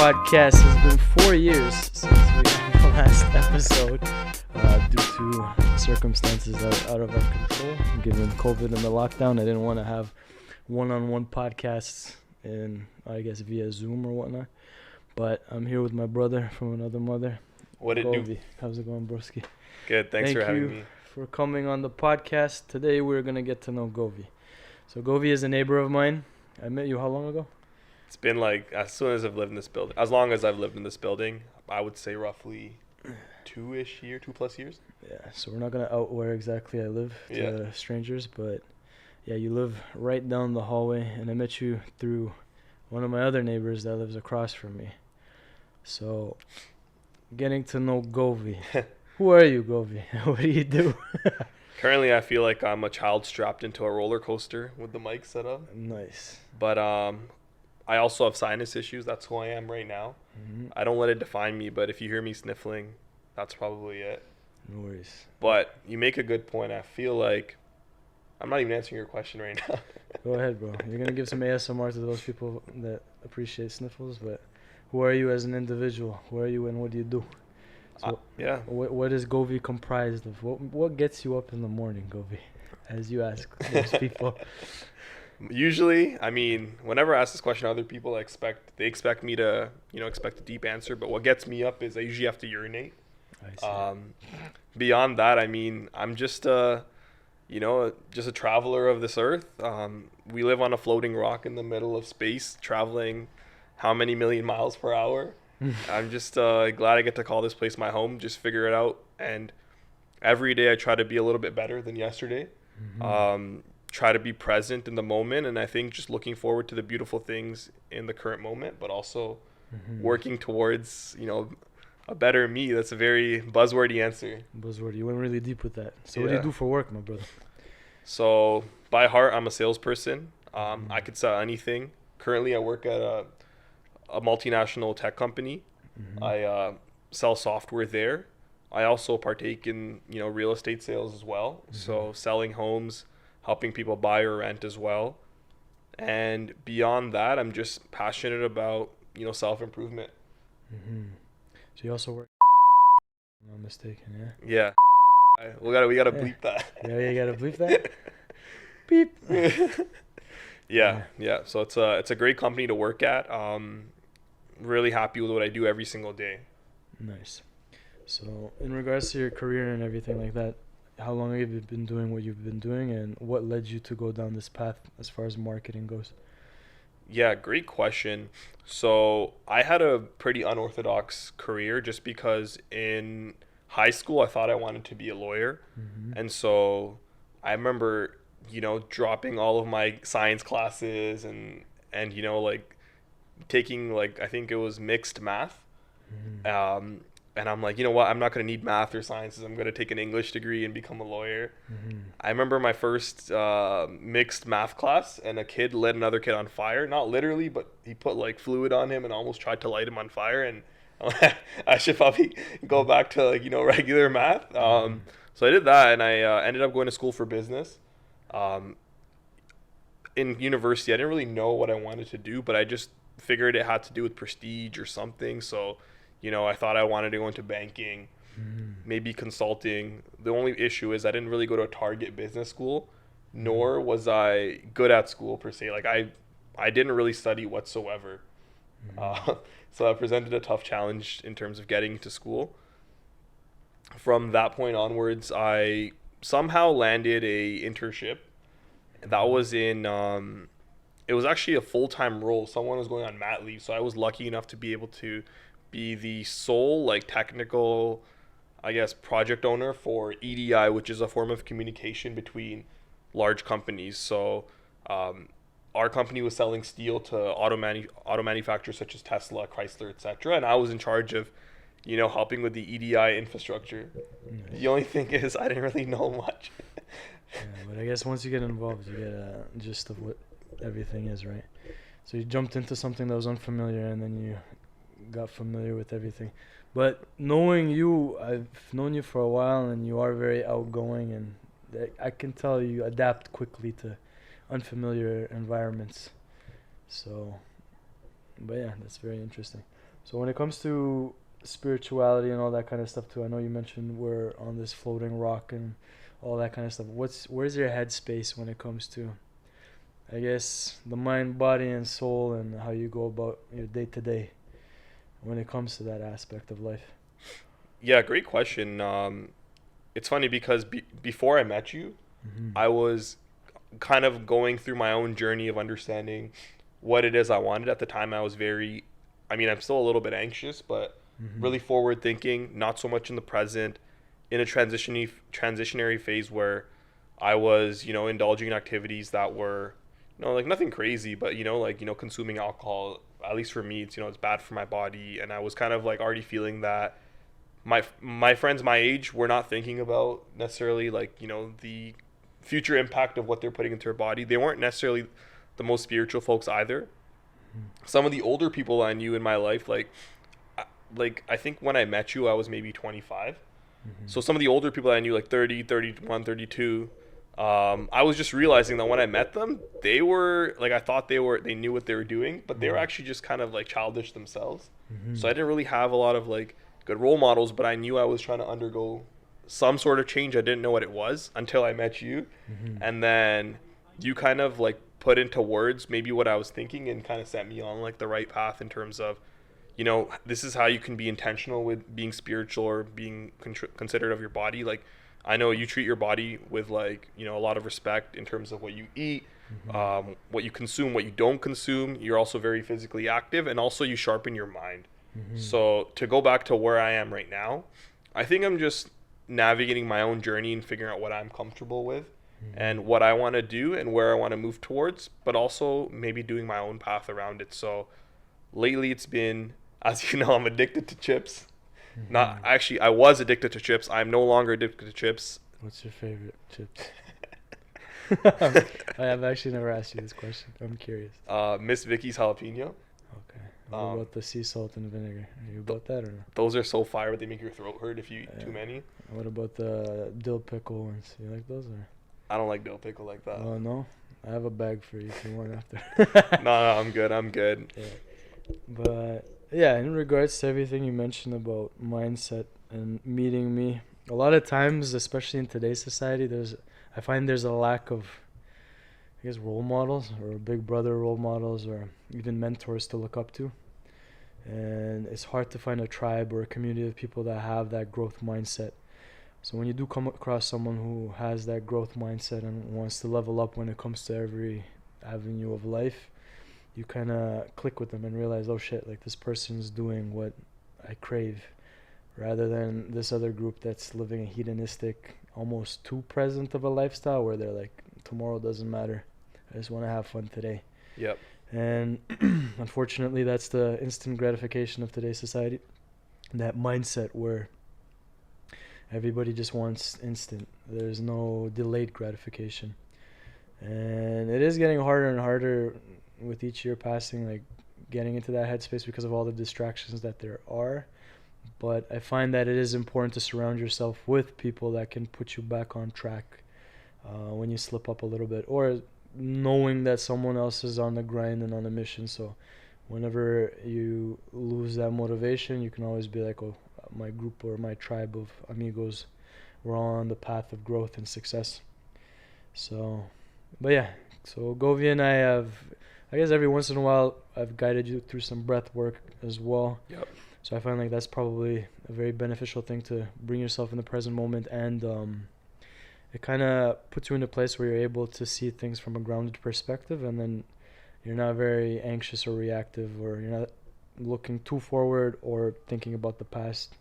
podcast. It's been 4 years since we got the last episode due to circumstances out of our control. Given COVID and the lockdown, I didn't want to have one-on-one podcasts in, I guess, via Zoom or whatnot. But I'm here with my brother from another mother. What it Govi. do? How's it going, broski? Good, thanks for having me. Thank you for coming on the podcast. Today we're going to get to know Govi. So Govi is a neighbor of mine. I met you how long ago? It's been like as soon as I've lived in this building. As long as I've lived in this building, I would say roughly 2+ years. Yeah, so we're not going to out where exactly I live to strangers, but yeah, you live right down the hallway, and I met you through one of my other neighbors that lives across from me. So, getting to know Govi. Who are you, Govi? What do you do? Currently, I feel like I'm a child strapped into a roller coaster with the mic set up. Nice. But I also have sinus issues. That's who I am right now. Mm-hmm. I don't let it define me, but if you hear me sniffling, that's probably it. No worries. But you make a good point. I feel like I'm not even answering your question right now. Go ahead, bro. You're going to give some ASMR to those people that appreciate sniffles, but who are you as an individual? Who are you and what do you do? So what is Govi comprised of? What gets you up in the morning, Govi? As you ask those people. Usually, I mean, whenever I ask this question to other people, they expect me to, expect a deep answer. But what gets me up is I usually have to urinate. I see. Beyond that, I mean, I'm just a traveler of this earth. We live on a floating rock in the middle of space, traveling how many million miles per hour. I'm just glad I get to call this place my home, just figure it out. And every day I try to be a little bit better than yesterday. Mm-hmm. Try to be present in the moment. And I think just looking forward to the beautiful things in the current moment, but also working towards, a better me. That's a very buzzwordy answer. Buzzwordy. You went really deep with that. So what do you do for work, my brother? So by heart, I'm a salesperson. I could sell anything. Currently, I work at a multinational tech company. Mm-hmm. I sell software there. I also partake in real estate sales as well. Mm-hmm. So selling homes, helping people buy or rent as well. And beyond that, I'm just passionate about self-improvement. Mm-hmm. So you also work. I'm not mistaken, yeah. Yeah. We gotta bleep that. Yeah, you gotta bleep that. Beep. Yeah. So it's a great company to work at. Really happy with what I do every single day. Nice. So in regards to your career and everything like that, how long have you been doing what you've been doing, and what led you to go down this path as far as marketing goes? Yeah, great question. So I had a pretty unorthodox career just because in high school I thought I wanted to be a lawyer. Mm-hmm. And so I remember dropping all of my science classes and taking I think it was mixed math. Mm-hmm. And I'm like, you know what? I'm not going to need math or sciences. I'm going to take an English degree and become a lawyer. Mm-hmm. I remember my first mixed math class, and a kid lit another kid on fire. Not literally, but he put fluid on him and almost tried to light him on fire. And I should probably go back to regular math. So I did that, and I ended up going to school for business. In university, I didn't really know what I wanted to do, but I just figured it had to do with prestige or something. So I thought I wanted to go into banking, maybe consulting. The only issue is I didn't really go to a target business school, nor was I good at school per se. I didn't really study whatsoever. So that presented a tough challenge in terms of getting to school. From that point onwards, I somehow landed a internship. That was in, it was actually a full-time role. Someone was going on mat leave, so I was lucky enough to be able to be the sole technical, I guess, project owner for EDI, which is a form of communication between large companies. So our company was selling steel to auto manufacturers such as Tesla, Chrysler, etc. And I was in charge of, helping with the EDI infrastructure. Nice. The only thing is I didn't really know much. Yeah, but I guess once you get involved, you get a gist of what everything is, right? So you jumped into something that was unfamiliar, and then you got familiar with everything. But knowing you, I've known you for a while, and you are very outgoing, and I can tell you adapt quickly to unfamiliar environments. So, but yeah, that's very interesting. So when it comes to spirituality and all that kind of stuff too, I know you mentioned we're on this floating rock and all that kind of stuff. Where's your headspace when it comes to, I guess, the mind, body, and soul, and how you go about your day to day when it comes to that aspect of life? Yeah, great question. It's funny because before I met you, Mm-hmm. I was kind of going through my own journey of understanding what it is I wanted. At the time, I was very, I mean, I'm still a little bit anxious, but Mm-hmm. really forward thinking, not so much in the present, in a transitionary phase where I was, indulging in activities that were, like nothing crazy, but like consuming alcohol. At least for me, it's bad for my body, and I was kind of like already feeling that my friends my age were not thinking about necessarily like the future impact of what they're putting into their body. They weren't necessarily the most spiritual folks either. Some of the older people I knew in my life, like I think when I met you, I was maybe 25. Mm-hmm. So some of the older people I knew, like 30, 31, 32, I was just realizing that when I met them, they were like, I thought they knew what they were doing, but they were Mm-hmm. actually just kind of like childish themselves. Mm-hmm. So I didn't really have a lot of like good role models, but I knew I was trying to undergo some sort of change. I didn't know what it was until I met you. Mm-hmm. And then you kind of like put into words maybe what I was thinking and kind of set me on like the right path in terms of, this is how you can be intentional with being spiritual or being considerate of your body. Like, I know you treat your body with like, a lot of respect in terms of what you eat, Mm-hmm. what you consume, what you don't consume. You're also very physically active, and also you sharpen your mind. Mm-hmm. So to go back to where I am right now, I think I'm just navigating my own journey and figuring out what I'm comfortable with Mm-hmm. and what I want to do and where I want to move towards, but also maybe doing my own path around it. So lately it's been, as you know, I'm addicted to chips. Not Mm-hmm. actually, I was addicted to chips. I'm no longer addicted to chips. What's your favorite chips? I have actually never asked you this question. I'm curious. Miss Vicky's jalapeno. Okay. What Um, about the sea salt and vinegar? Are you about that or no? those are so fire, but they make your throat hurt if you eat Yeah. too many. What about the dill pickle ones? You like those or? I don't like dill pickle like that. Oh no, I have a bag for you if you want after. No, I'm good. I'm good. Yeah. But yeah, in regards to everything you mentioned about mindset and meeting me, a lot of times, especially in today's society, I find there's a lack of, I guess, role models or big brother role models or even mentors to look up to. And it's hard to find a tribe or a community of people that have that growth mindset. So when you do come across someone who has that growth mindset and wants to level up when it comes to every avenue of life, you kind of click with them and realize, oh shit, like this person's doing what I crave, rather than this other group that's living a hedonistic, almost too present of a lifestyle where they're like, tomorrow doesn't matter. I just want to have fun today. Yep. And unfortunately, that's the instant gratification of today's society. That mindset where everybody just wants instant. There's no delayed gratification. And it is getting harder and harder with each year passing, like getting into that headspace because of all the distractions that there are. But I find that it is important to surround yourself with people that can put you back on track when you slip up a little bit, or knowing that someone else is on the grind and on a mission. So whenever you lose that motivation, you can always be like, oh, my group or my tribe of amigos, we're all on the path of growth and success. So, but yeah, so Govi and I have, I guess every once in a while, I've guided you through some breath work as well. Yep. So I find like that's probably a very beneficial thing to bring yourself in the present moment, and it kind of puts you in a place where you're able to see things from a grounded perspective, and then you're not very anxious or reactive, or you're not looking too forward or thinking about the past.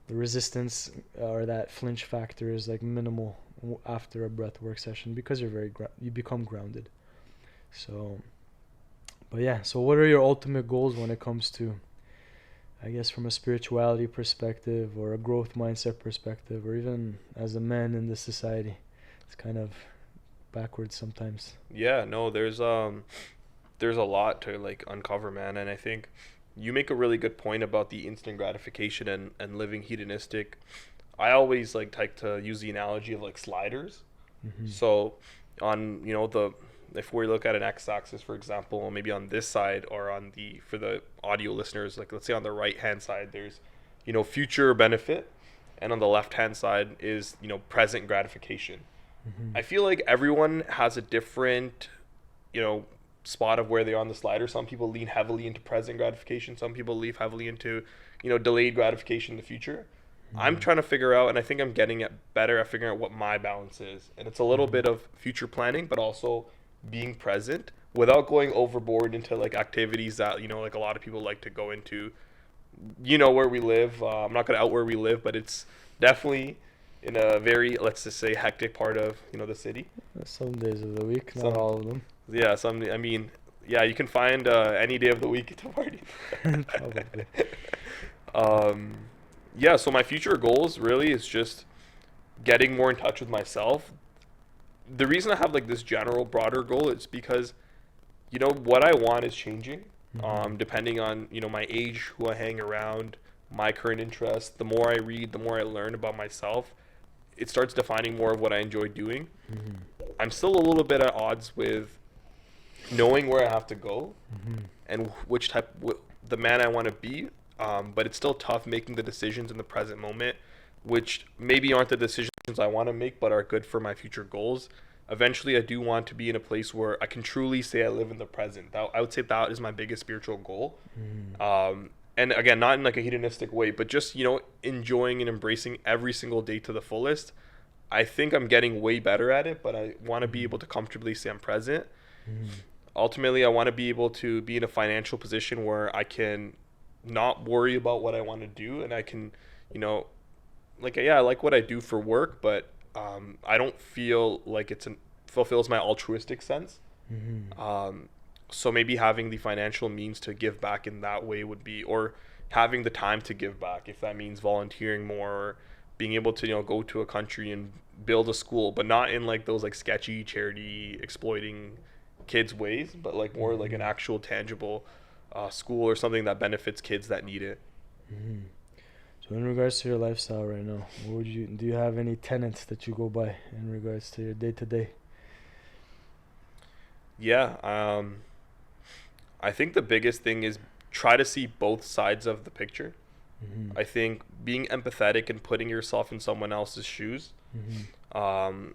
The resistance or that flinch factor is like minimal after a breath work session because you're you become grounded. So, but yeah, so what are your ultimate goals when it comes to, I guess, from a spirituality perspective or a growth mindset perspective, or even as a man in this society? It's kind of backwards sometimes. Yeah. No. There's a lot to like uncover, man, and I think you make a really good point about the instant gratification and living hedonistic. I always like to use the analogy of like sliders. Mm-hmm. So on the if we look at an x-axis, for example, maybe on this side, or on the, for the audio listeners, like let's say on the right hand side, there's, future benefit, and on the left hand side is, present gratification. I feel like everyone has a different, spot of where they are on the slider. Some people lean heavily into present gratification. Some people lean heavily into, delayed gratification in the future. I'm trying to figure out, and I think I'm getting better at figuring out what my balance is. And it's a little bit of future planning, but also being present without going overboard into like activities that, like a lot of people like to go into, where we live. I'm not going to out where we live, but it's definitely in a very, let's just say, hectic part of, the city. Some days of the week, not all of them. Yeah, you can find any day of the week to party. Probably. Yeah, so my future goals really is just getting more in touch with myself. The reason I have like this general broader goal is because, what I want is changing. Depending on, my age, who I hang around, my current interests. The more I read, the more I learn about myself, it starts defining more of what I enjoy doing. I'm still a little bit at odds with knowing where I have to go and which the man I want to be. But it's still tough making the decisions in the present moment, which maybe aren't the decisions I want to make, but are good for my future goals. Eventually, I do want to be in a place where I can truly say I live in the present. I would say that is my biggest spiritual goal. And again, not in like a hedonistic way, but just, enjoying and embracing every single day to the fullest. I think I'm getting way better at it, but I want to be able to comfortably say I'm present. Ultimately, I want to be able to be in a financial position where I can not worry about what I want to do, and I can, I like what I do for work, but I don't feel like fulfills my altruistic sense. So maybe having the financial means to give back in that way would be, or having the time to give back, if that means volunteering more, or being able to, go to a country and build a school, but not in like those like sketchy charity exploiting kids ways, but like more like an actual tangible school or something that benefits kids that need it. So in regards to your lifestyle right now, do you have any tenets that you go by in regards to your day-to-day? Yeah, I think the biggest thing is try to see both sides of the picture. I think being empathetic and putting yourself in someone else's shoes, can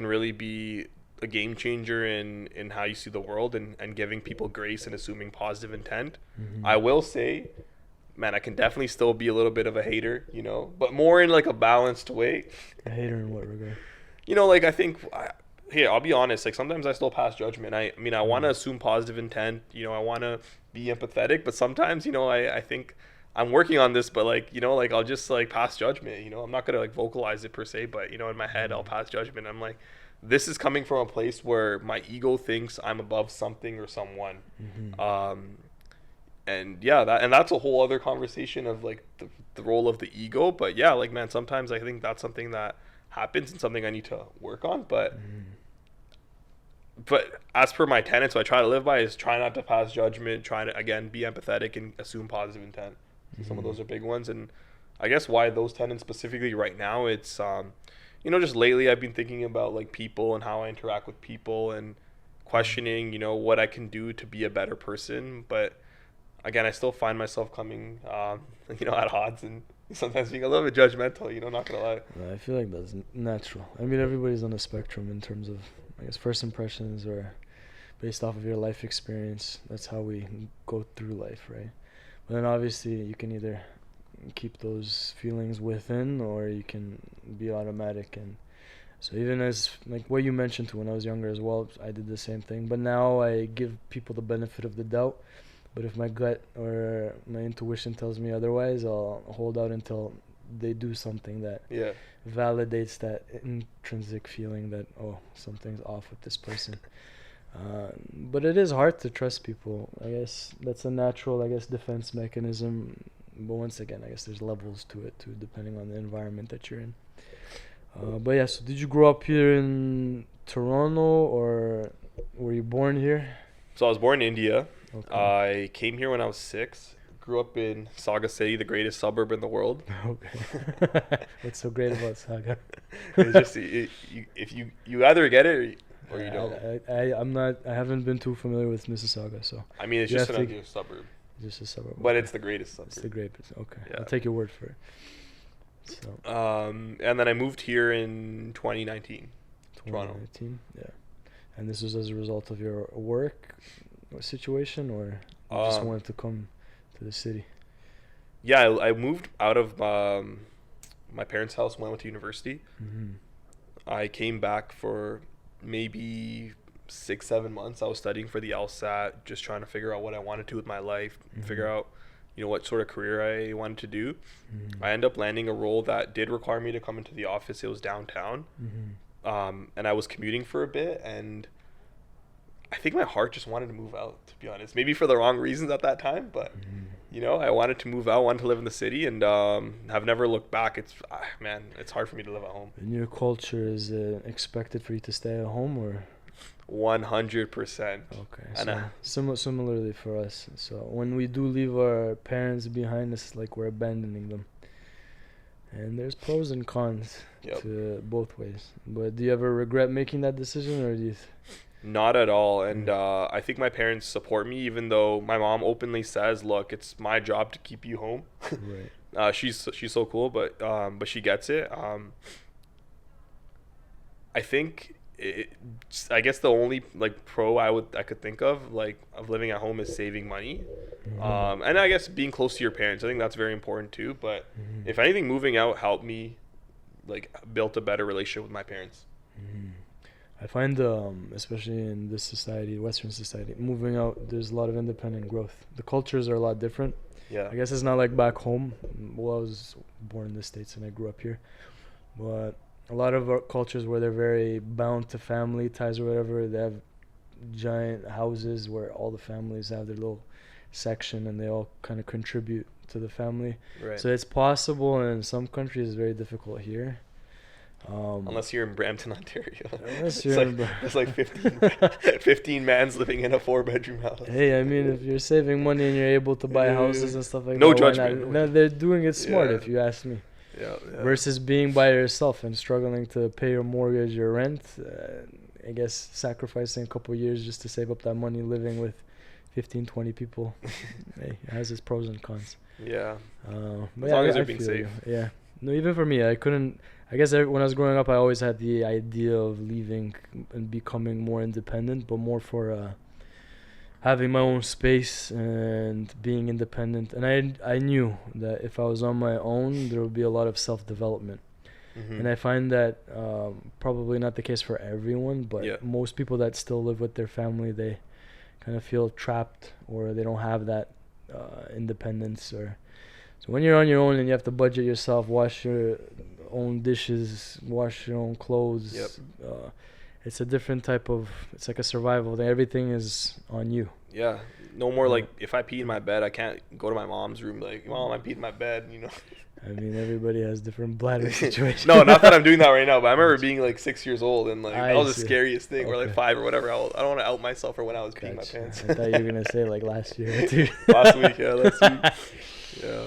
really be a game changer in how you see the world, and giving people grace and assuming positive intent. I will say, man, I can definitely still be a little bit of a hater, but more in like a balanced way. A hater in what regard? Like I think, I'll be honest, like sometimes I still pass judgment. I want to assume positive intent, I want to be empathetic, but sometimes, I think I'm working on this, but like, I'll just like pass judgment, I'm not going to like vocalize it per se, but in my head, I'll pass judgment. I'm like, this is coming from a place where my ego thinks I'm above something or someone. And yeah, that's a whole other conversation of like the role of the ego. But yeah, like, man, sometimes I think that's something that happens and something I need to work on. But as per my tenets, what I try to live by is try not to pass judgment, try to, again, be empathetic and assume positive intent. So some of those are big ones. And I guess why those tenets specifically right now, it's, just lately I've been thinking about like people and how I interact with people and questioning, what I can do to be a better person. But again, I still find myself coming, at odds and sometimes being a little bit judgmental, not gonna lie. I feel like that's natural. I mean, everybody's on a spectrum in terms of, I guess, first impressions or based off of your life experience. That's how we go through life, right? But then obviously you can either keep those feelings within, or you can be automatic. And so even as like what you mentioned to when I was younger as well, I did the same thing, but now I give people the benefit of the doubt. But if my gut or my intuition tells me otherwise, I'll hold out until they do something that validates that intrinsic feeling that, oh, something's off with this person. But it is hard to trust people. I guess that's a natural, defense mechanism. But once again, I guess there's levels to it too, depending on the environment that you're in. But yeah, so did you grow up here in Toronto, or were you born here? So I was born in India. Okay. I came here when I was 6. Grew up in Saga City, the greatest suburb in the world. Okay. What's so great about Saga? It's just if you either get it or you don't? I'm not. I haven't been too familiar with Mississauga, so I mean, it's You just have an to- obvious suburb, just a suburb. but okay. it's the greatest suburb. It's the greatest. Okay, Yeah. I'll take your word for it. So And then I moved here in 2019. Toronto. 2019, yeah. And this was as a result of your work situation, or you just wanted to come to the city? Yeah, I moved out of my parents' house when I went to university. Mm-hmm. I came back for maybe 6-7 months. I was studying for the LSAT, just trying to figure out what I wanted to do with my life, figure out, what sort of career I wanted to do. Mm-hmm. I ended up landing a role that did require me to come into the office. It was downtown. Mm-hmm. And I was commuting for a bit, and I think my heart just wanted to move out, to be honest. Maybe for the wrong reasons at that time, but I wanted to move out, wanted to live in the city, and have never looked back. It's hard for me to live at home. In your culture, is it expected for you to stay at home, or? 100%. Okay, so similarly for us. So when we do leave our parents behind, it's like we're abandoning them. And there's pros and cons to both ways. But do you ever regret making that decision, or do you? Not at all. And I think my parents support me, even though my mom openly says, "Look, it's my job to keep you home." Right. She's so cool, but she gets it. I think I guess the only pro I could think of living at home is saving money. Mm-hmm. And I guess being close to your parents, I think that's very important too. But if anything, moving out helped me build a better relationship with my parents. I find, especially in this society, Western society, moving out, there's a lot of independent growth. The cultures are a lot different. Yeah. I guess it's not like back home. Well, I was born in the States and I grew up here. But a lot of our cultures where they're very bound to family ties or whatever, they have giant houses where all the families have their little section and they all kind of contribute to the family. Right. So it's possible, and in some countries it's very difficult here. Unless you're in Brampton, Ontario. Unless you're it's like 15 mans living in a 4-bedroom house. Hey, I mean, if you're saving money and you're able to buy houses and stuff like no that, judgment. No, they're doing it smart, if you ask me. Yeah. Versus being by yourself and struggling to pay your mortgage, your rent. I guess sacrificing a couple of years just to save up that money, living with 15, 20 people. Hey, it has its pros and cons. Yeah. But as long as they're being safe. Yeah. No, even for me, I couldn't. I guess when I was growing up, I always had the idea of leaving and becoming more independent, but more for having my own space and being independent. And I knew that if I was on my own, there would be a lot of self-development. And I find that probably not the case for everyone, but most people that still live with their family, they kind of feel trapped, or they don't have that independence. So when you're on your own and you have to budget yourself, wash your own dishes, wash your own clothes, it's a different type of, it's like a survival thing. Everything is on you. Yeah. No more if I pee in my bed, I can't go to my mom's room Mom, I peed in my bed, I mean, everybody has different bladder situations. No, not that I'm doing that right now, but I remember being 6 years old and that was the see. scariest thing, Okay. or 5 or whatever. I don't want to out myself for when I was peeing my pants. I thought you were going to say last year too. Last week. Yeah.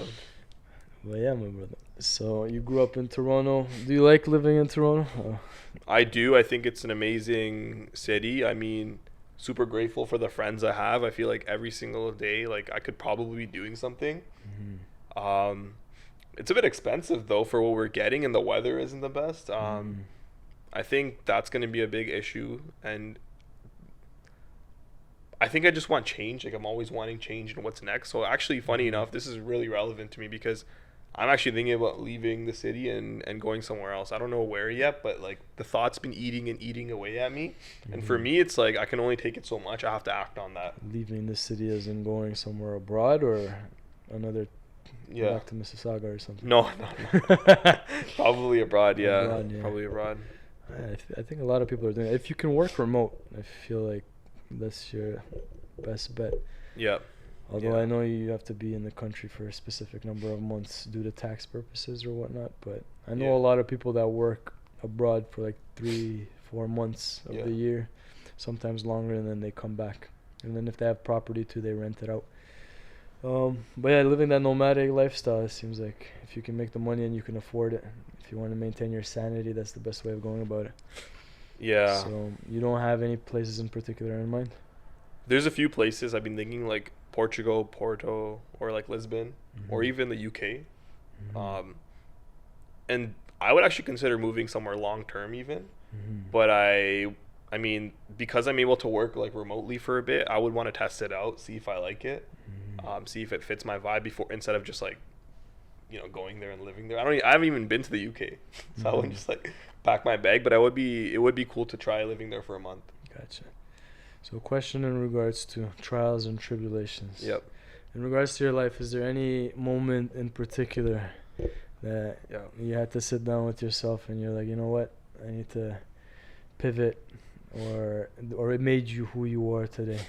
Well, yeah, my brother. So you grew up in Toronto. Do you like living in Toronto? Oh. I do. I think it's an amazing city. I mean, super grateful for the friends I have. I feel like every single day, I could probably be doing something. It's a bit expensive though for what we're getting, and the weather isn't the best. I think that's going to be a big issue, and I think I just want change. I'm always wanting change and what's next. So actually, funny enough, this is really relevant to me because I'm actually thinking about leaving the city and going somewhere else. I don't know where yet, but the thought's been eating away at me. And for me, it's I can only take it so much. I have to act on that. Leaving the city as in going somewhere abroad, or another back to Mississauga or something? No. Probably abroad, yeah. Probably abroad. I think a lot of people are doing it. If you can work remote, I feel like that's your best bet. Yeah. Although I know you have to be in the country for a specific number of months due to tax purposes or whatnot. But I know a lot of people that work abroad for 3-4 months of the year, sometimes longer, and then they come back. And then if they have property too, they rent it out. But yeah, living that nomadic lifestyle, it seems like if you can make the money and you can afford it, if you want to maintain your sanity, that's the best way of going about it. Yeah. So you don't have any places in particular in mind? There's a few places I've been thinking, like Portugal, Porto, or like Lisbon, or Mm-hmm. even the UK. Mm-hmm. Um, and I would actually consider moving somewhere long term even. Mm-hmm. But I mean, because I'm able to work like remotely for a bit, I would want to test it out, see if I like it, Mm-hmm. see if it fits my vibe before instead of just like going there and living there. I haven't even been to the UK, so I wouldn't Mm-hmm. just like pack my bag. But it would be cool to try living there for a month. Gotcha. So, a question in regards to trials and tribulations. Yep. In regards to your life, is there any moment in particular that Yeah. you had to sit down with yourself and you're like, you know what, I need to pivot, or it made you who you are today?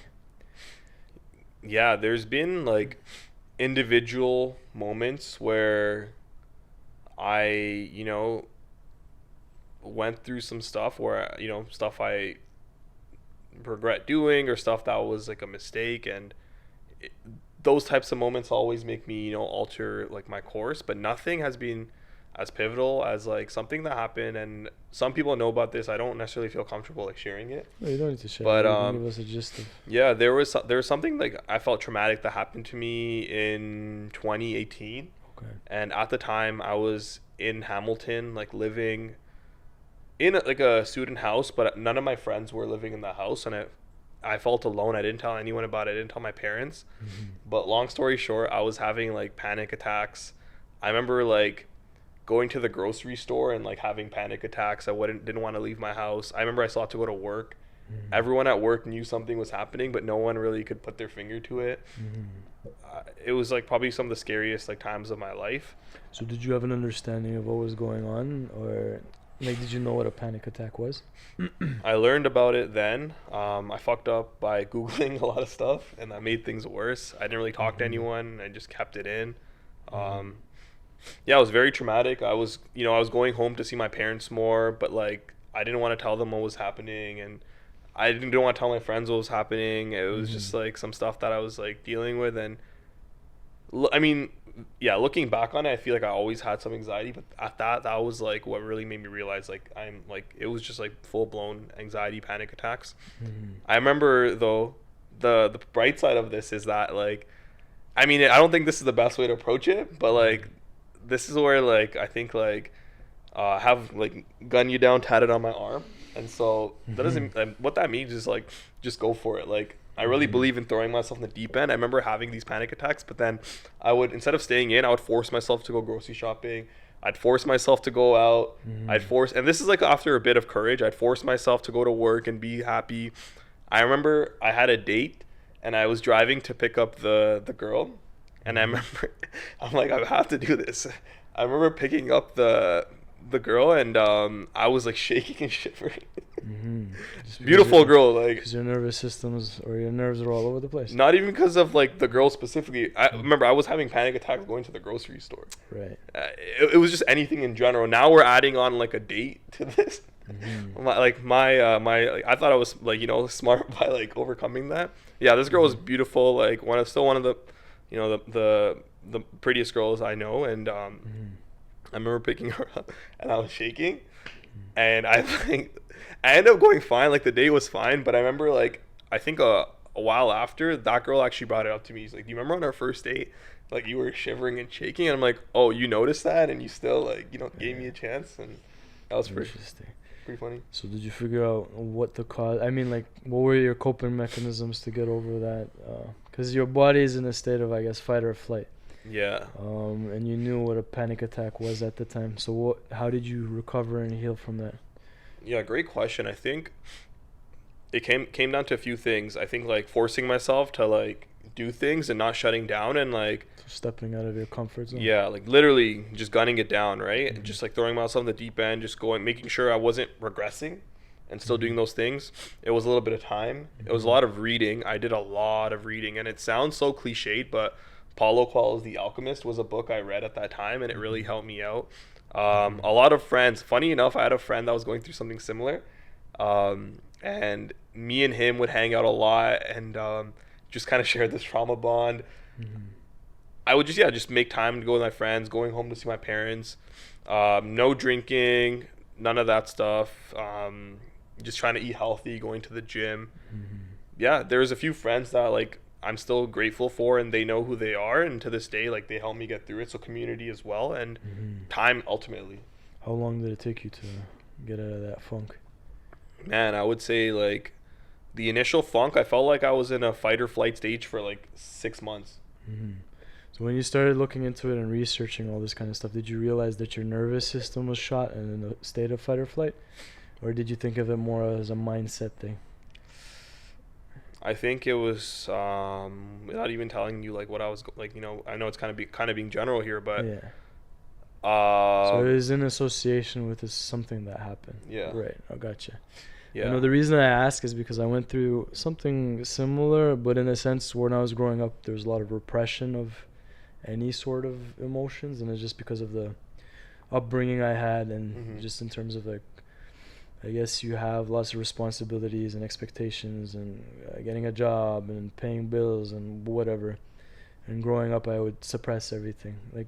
Yeah, there's been like individual moments where I, went through some stuff where, stuff I regret doing or stuff that was like a mistake. And it, those types of moments always make me, alter like my course. But nothing has been as pivotal as like something that happened. And some people know about this. I don't necessarily feel comfortable like sharing it. No, you don't need to share. But You can give us a gist of. yeah, there was something like I felt traumatic that happened to me in 2018. Okay. And at the time I was in Hamilton, like living in like a student house, but none of my friends were living in the house, and I felt alone. I didn't tell anyone about it. I didn't tell my parents. Mm-hmm. But long story short, I was having like panic attacks. I remember like going to the grocery store and like having panic attacks. Didn't want to leave my house. I remember I still had to go to work. Mm-hmm. Everyone at work knew something was happening, but no one really could put their finger to it. Mm-hmm. It was like probably some of the scariest like times of my life. So, did you have an understanding of what was going on, or like, did you know what a panic attack was? I learned about it then. I fucked up by Googling a lot of stuff, and that made things worse. I didn't really talk to Mm-hmm. anyone. I just kept it in. Mm-hmm. Yeah, it was very traumatic. I was going home to see my parents more, but like I didn't want to tell them what was happening, and I didn't want to tell my friends what was happening. It was just Mm-hmm. like some stuff that I was like dealing with, and I mean, yeah, looking back on it, I feel like I always had some anxiety, but at that was like what really made me realize like I'm like it was just like full blown anxiety panic attacks. Mm-hmm. I remember though the bright side of this is that like I mean I don't think this is the best way to approach it, but like this is where like I think like have like gun you down tatted on my arm, and so that Mm-hmm. doesn't what that means is like just go for it. Like I really Mm-hmm. believe in throwing myself in the deep end. I remember having these panic attacks, but then I would, instead of staying in, I would force myself to go grocery shopping. I'd force myself to go out. Mm-hmm. And this is like after a bit of courage, I'd force myself to go to work and be happy. I remember I had a date and I was driving to pick up the girl, and I Mm-hmm. remember I'm like I have to do this. I remember picking up the girl, and I was like shaking and shivering. Mm-hmm. Just Beautiful girl, like because your nervous systems or your nerves are all over the place. not even because of like the girl specifically. I remember I was having panic attacks going to the grocery store. Right. It was just anything in general. Now we're adding on like a date to this. Mm-hmm. My I thought I was like smart by like overcoming that. Yeah, this girl was Mm-hmm. beautiful. Like still one of the the prettiest girls I know, and Mm-hmm. I remember picking her up and I was shaking, and I ended up going fine. Like the day was fine, but I remember like I think a while after that girl actually brought it up to me. She's like, "Do you remember on our first date, like you were shivering and shaking?" And I'm like, "Oh, you noticed that, and you still like gave me a chance." And that was Interesting. pretty funny. So did you figure out what the cause? I mean, like, what were your coping mechanisms to get over that? Because your body is in a state of, I guess, fight or flight. Yeah. And you knew what a panic attack was at the time. So how did you recover and heal from that? Yeah, great question. I think it came down to a few things. I think like forcing myself to like do things and not shutting down, and like So stepping out of your comfort zone. yeah, like literally just gunning it down, right? Mhm. Just like throwing myself in the deep end, just going, making sure I wasn't regressing and still doing those things. It was a little bit of time. It was a lot of reading. I did a lot of reading, and it sounds so cliched, but Paulo Coelho's The Alchemist was a book I read at that time, and it really helped me out. A lot of friends, funny enough, I had a friend that was going through something similar, and me and him would hang out a lot, and just kind of share this trauma bond. Mhm. I would just make time to go with my friends, going home to see my parents. No drinking, none of that stuff. just trying to eat healthy, going to the gym. Mm-hmm. Yeah, there's a few friends that like I'm still grateful for, and they know who they are, and to this day, like they help me get through it. So community as well, and Mm-hmm. time ultimately. How long did it take you to get out of that funk? Man, I would say like the initial funk, I felt like I was in a fight or flight stage for like 6 months. Mm-hmm. So when you started looking into it and researching all this kind of stuff, did you realize that your nervous system was shot and in a state of fight or flight? Or did you think of it more as a mindset thing? I think it was without even telling you like what I was like. I know it's kind of being general here, but Yeah. So it um, was in association with something that happened. yeah, Right. I gotcha. yeah, You know, the reason I ask is because I went through something similar, but in a sense, when I was growing up, there was a lot of repression of any sort of emotions, and it's just because of the upbringing I had, and Mhm. just in terms of like, I guess you have lots of responsibilities and expectations, and getting a job and paying bills and whatever. And growing up, I would suppress everything, like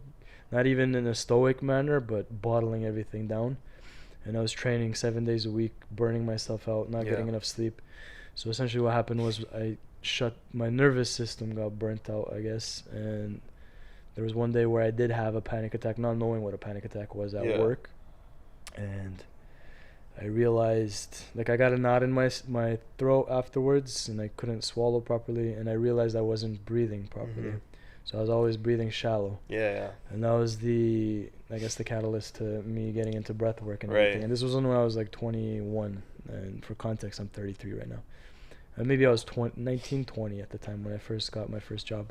not even in a stoic manner, but bottling everything down. And I was training 7 days a week, burning myself out, not Yeah. getting enough sleep. So essentially, what happened was my nervous system got burnt out, I guess. And there was one day where I did have a panic attack, not knowing what a panic attack was at Yeah. work. And I realized, like, I got a knot in my throat afterwards, and I couldn't swallow properly. And I realized I wasn't breathing properly. Mhm. So I was always breathing shallow. Yeah, And that was the catalyst to me getting into breath work and Right. everything. And this was when I was like 21. And for context, I'm 33 right now. And maybe I was 19, 20 at the time when I first got my first job.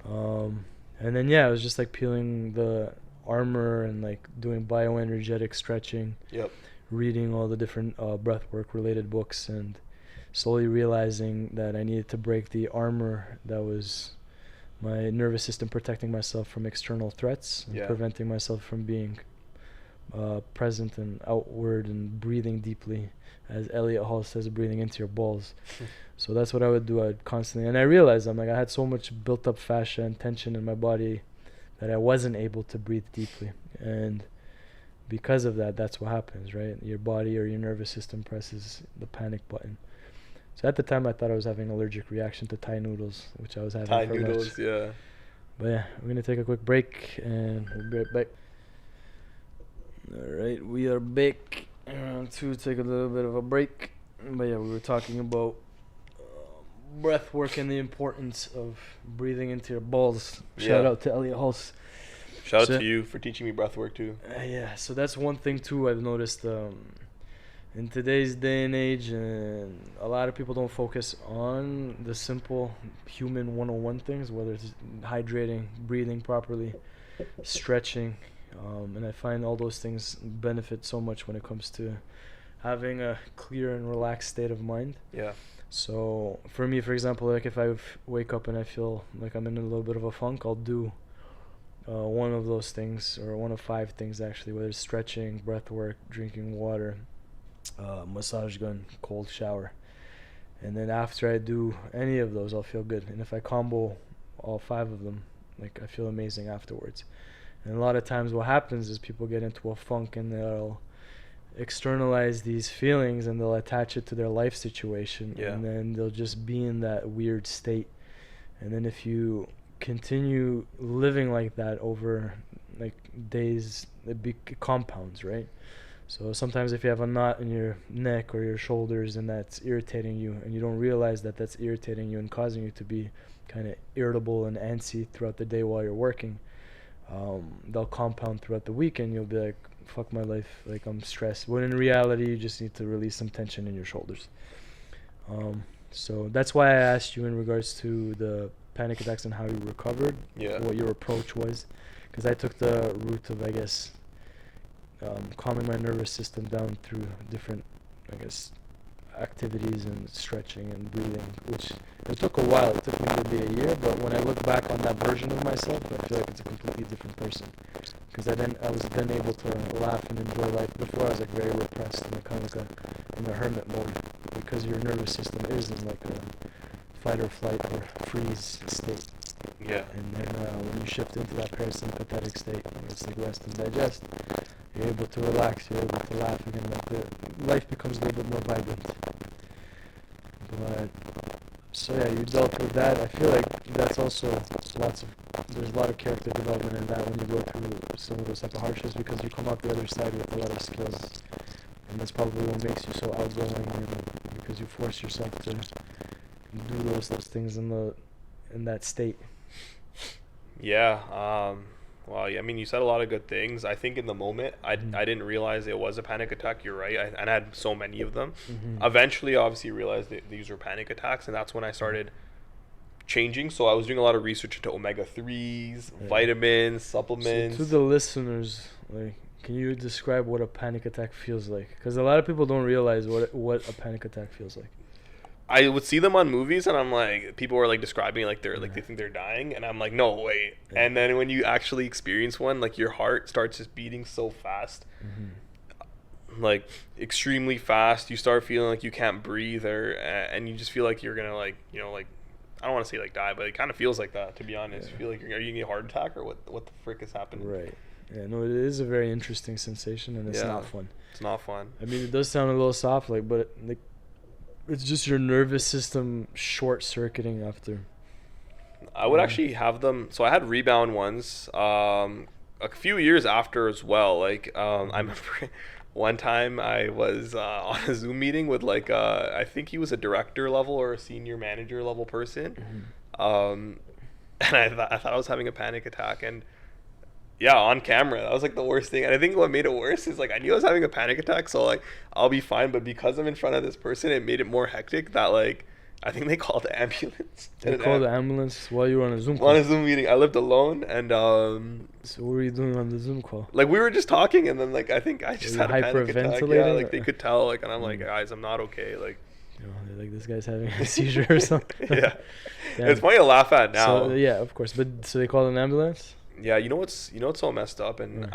And then, yeah, I was just like peeling the armor and like doing bioenergetic stretching, Yep. reading all the different breath work related books, and slowly realizing that I needed to break the armor that was my nervous system, protecting myself from external threats and Yeah. preventing myself from being present and outward and breathing deeply, as Elliot Hall says, breathing into your balls. So that's what I would do. I'd constantly, and I realized I had so much built up fascia and tension in my body that I wasn't able to breathe deeply. And because of that, that's what happens, right? Your body or your nervous system presses the panic button. So at the time, I thought I was having an allergic reaction to Thai noodles, which I was having Thai for noodles, lunch. yeah. But yeah, we're going to take a quick break, and we'll be right back. All right, we are back. To take a little bit of a break. But yeah, we were talking about breath work and the importance of breathing into your balls. Shout Yeah. out to Elliot Hulse. Shout out So- to you for teaching me breath work too. Yeah, so that's one thing too I've noticed in today's day and age, and a lot of people don't focus on the simple human 101 things, whether it's hydrating, breathing properly, stretching, and I find all those things benefit so much when it comes to having a clear and relaxed state of mind. Yeah. So for me, for example, like if I wake up and I feel like I'm in a little bit of a funk, I'll do one of those things, or one of 5 things actually, whether it's stretching, breath work, drinking water, massage gun, cold shower. And then after I do any of those, I'll feel good. And if I combo all 5 of them, like, I feel amazing afterwards. And a lot of times what happens is people get into a funk and they'll externalize these feelings and they'll attach it to their life situation. Yeah. And then they'll just be in that weird state. And then if you continue living like that over like days, it compounds, right? So sometimes if you have a knot in your neck or your shoulders and that's irritating you, and you don't realize that that's irritating you and causing you to be kind of irritable and antsy throughout the day while you're working, they'll compound throughout the week, and you'll be like, fuck my life, like I'm stressed. When in reality, you just need to release some tension in your shoulders. So that's why I asked you in regards to the panic attacks and how you recovered, Yeah. what your approach was, because I took the route of, I guess, calming my nervous system down through different, I guess, activities and stretching and breathing, which it took a while. It took me maybe a year, but when I look back on that version of myself, I feel like it's a completely different person, because I was then able to laugh and enjoy life. Before I was like very repressed and kind of like in a hermit mode, because your nervous system is in like a fight or flight or freeze state. Yeah. And then when you shift into that parasympathetic state, it's like rest and digest. You're able to relax. You're able to laugh again. Like life becomes a little bit more vibrant. But so yeah, you dealt with that. I feel like that's also there's a lot of character development in that when you go through some of those type of hardships, because you come out the other side with a lot of skills, and that's probably what makes you so outgoing, because you force yourself to do those things in that state. Yeah. Well, yeah, I mean, you said a lot of good things. I think in the moment, I didn't realize it was a panic attack. You're right. And I had so many of them. Eventually, obviously, realized that these were panic attacks, and that's when I started changing. So I was doing a lot of research into omega-3s, vitamins, supplements. So to the listeners, like, can you describe what a panic attack feels like? Because a lot of people don't realize what a panic attack feels like. I would see them on movies, and I'm like, people were like describing it like they're like they think they're dying, and I'm like, no, wait. And then when you actually experience one, like your heart starts just beating so fast, like extremely fast. You start feeling like you can't breathe, and you just feel like you're gonna like I don't want to say like die, but it kind of feels like that, to be honest. You feel like are you getting a heart attack or what the frick is happening? Right. Yeah. No, it is a very interesting sensation, and it's not fun. It's not fun. I mean, it does sound a little soft, but it's just your nervous system short-circuiting after. I would actually have them. So I had rebound ones a few years after as well. Like I remember one time I was on a Zoom meeting with I think he was a director level or a senior manager level person. And I thought I was having a panic attack, and yeah, on camera, that was like the worst thing. And I think what made it worse is like I knew I was having a panic attack, so like I'll be fine, but because I'm in front of this person, it made it more hectic that like I think they called the ambulance. They called the ambulance while you were on a Zoom call? On a Zoom meeting. I lived alone, and so what were you doing on the Zoom call? Like we were just talking, and then like I think I just had a panic attack. Yeah, like they could tell, like, and I'm like, guys, I'm not okay. Like, they're like, this guy's having a seizure or something. Yeah. It's funny to laugh at now. So, yeah, of course. But so they called an ambulance? Yeah, you know what's so messed up, and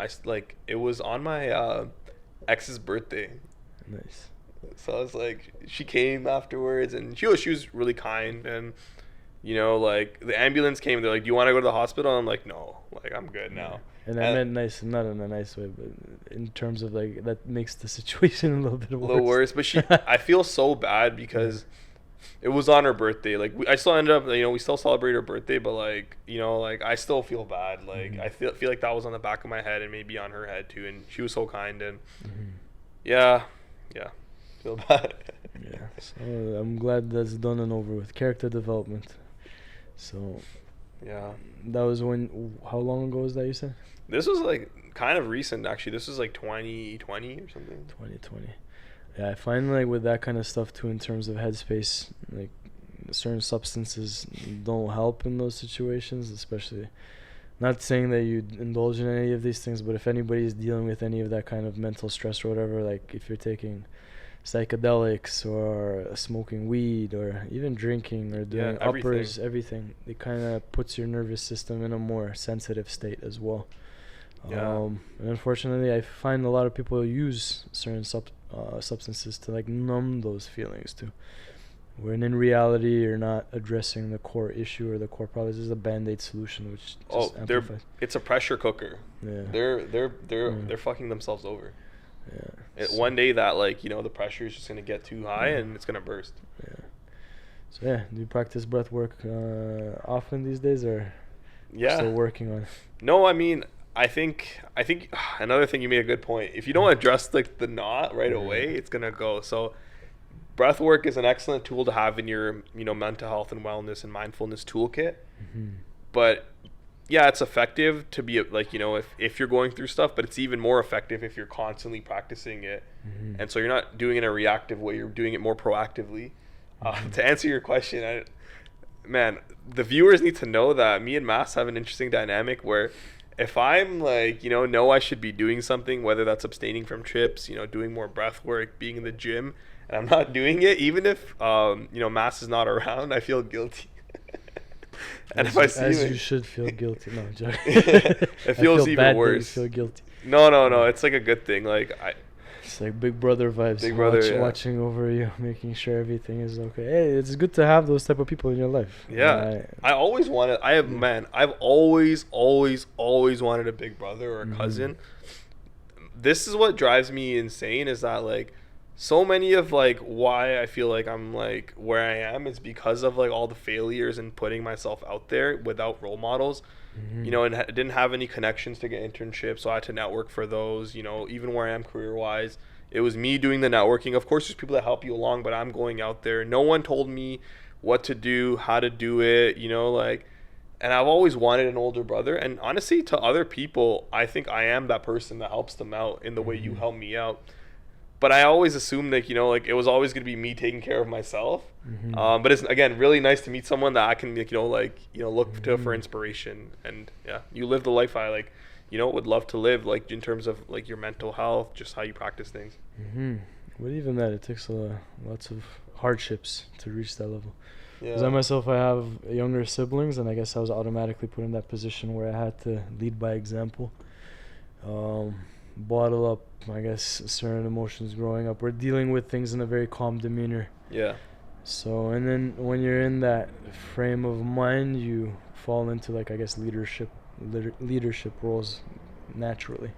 it was on my ex's birthday. Nice. So I was like, she came afterwards, and she was really kind, and like the ambulance came. They're like, "Do you want to go to the hospital?" I'm like, "No, like I'm good now." And I meant nice, not in a nice way, but in terms of like that makes the situation a little bit worse. A little worse, but I feel so bad because it was on her birthday. Like I still ended up, we still celebrate her birthday, but like, like I still feel bad. Like I feel like that was on the back of my head and maybe on her head too. And she was so kind, and yeah, feel bad. Yeah, so I'm glad that's done and over with. Character development. So yeah, that was how long ago was that, you said? This was like kind of recent, actually. This was like 2020 or something. 2020. Yeah, I find like with that kind of stuff too, in terms of headspace, like certain substances don't help in those situations, especially. Not saying that you indulge in any of these things, but if anybody is dealing with any of that kind of mental stress or whatever, like if you're taking psychedelics or smoking weed or even drinking or doing uppers, everything, it kind of puts your nervous system in a more sensitive state as well. And unfortunately, I find a lot of people use certain substances to like numb those feelings too, when in reality you're not addressing the core issue or the core problem. This is a band-aid solution, which just amplifies. It's a pressure cooker. Yeah, they're fucking themselves over. Yeah. One day that the pressure is just gonna get too high and it's gonna burst. Yeah. So yeah, do you practice breath work often these days, or still working on it? No, I mean, I think another thing, you made a good point. If you don't address the knot right away, it's gonna go. So breath work is an excellent tool to have in your mental health and wellness and mindfulness toolkit. But yeah, it's effective to be if you're going through stuff, but it's even more effective if you're constantly practicing it. And so you're not doing it in a reactive way, you're doing it more proactively. To answer your question, the viewers need to know that me and Mas have an interesting dynamic where if I'm know I should be doing something, whether that's abstaining from chips, doing more breath work, being in the gym, and I'm not doing it, even if Mas is not around, I feel guilty. And if I see you should feel guilty. No, I'm joking. It feels even worse. You feel guilty. No. It's like a good thing. It's like Big Brother vibes. Big Brother, watching over you, making sure everything is okay. Hey, it's good to have those type of people in your life. Yeah, I always wanted. I've always wanted a big brother or a cousin. this is what drives me insane, is that like so many of like why I feel like I'm like where I am is because of like all the failures and putting myself out there without role models. You know, and didn't have any connections to get internships, so I had to network for those. You know, even where I am career wise, it was me doing the networking. Of course, there's people that help you along, but I'm going out there. No one told me what to do, how to do it. You know, like, and I've always wanted an older brother. And honestly, to other people, I think I am that person that helps them out in the way you help me out. But I always assumed that, you know, like it was always going to be me taking care of myself. But it's, again, really nice to meet someone that I can, like, look to for inspiration. And yeah, you live the life I like, would love to live, like in terms of like your mental health, just how you practice things. But even that, it takes lots of hardships to reach that level. Yeah. Because I myself, I have younger siblings, and I guess I was automatically put in that position where I had to lead by example. Bottle up, I guess, certain emotions growing up. We're dealing with things in a very calm demeanor. Yeah. So, and then when you're in that frame of mind, you fall into, like, I guess, leadership roles naturally.